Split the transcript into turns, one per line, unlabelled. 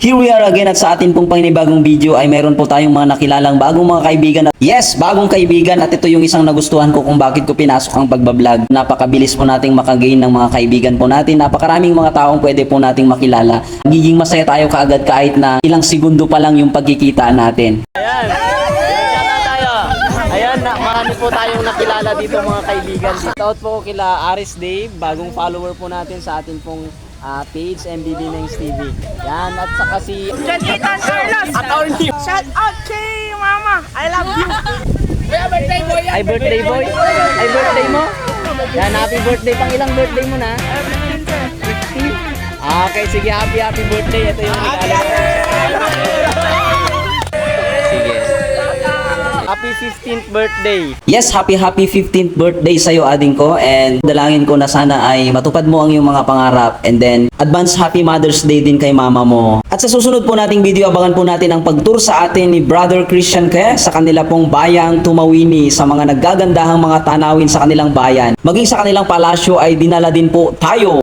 Here we are again at sa atin pong panibagong video ay mayroon po tayong mga nakilalang bagong mga kaibigan. Yes, bagong kaibigan at ito yung isang nagustuhan ko kung bakit ko pinasok ang pagbablog. Napakabilis po nating makagain ng mga kaibigan po natin. Napakaraming mga taong pwede po nating makilala. Magiging masaya tayo kaagad kahit na ilang segundo pa lang yung pagkikita natin.
Ayan, na tayo. Ayan, marami po tayong nakilala dito mga kaibigan. Shoutout po kila Aris Dave, bagong follower po natin sa atin pong page MBB Nengs TV. Yan, at saka si
Ethan Carlos!
Attorney.
Shout out kay Mama! I love you!
Ay, birthday boy. Ay, birthday mo. Yan, happy birthday. Pang ilang birthday mo na? 50. Okay, sige, happy birthday. Ito yung regalo. Sige. Happy 15th birthday.
Yes, happy 15th birthday sa'yo ading ko, and dalangin ko na sana ay matupad mo ang iyong mga pangarap, and then advance happy Mother's Day din kay mama mo. At sa susunod po nating video, abangan po natin ang pag-tour sa atin ni Brother Christian Ke sa kanila pong bayang Tumawini, sa mga naggagandahang mga tanawin sa kanilang bayan. Maging sa kanilang palasyo ay dinala din po tayo.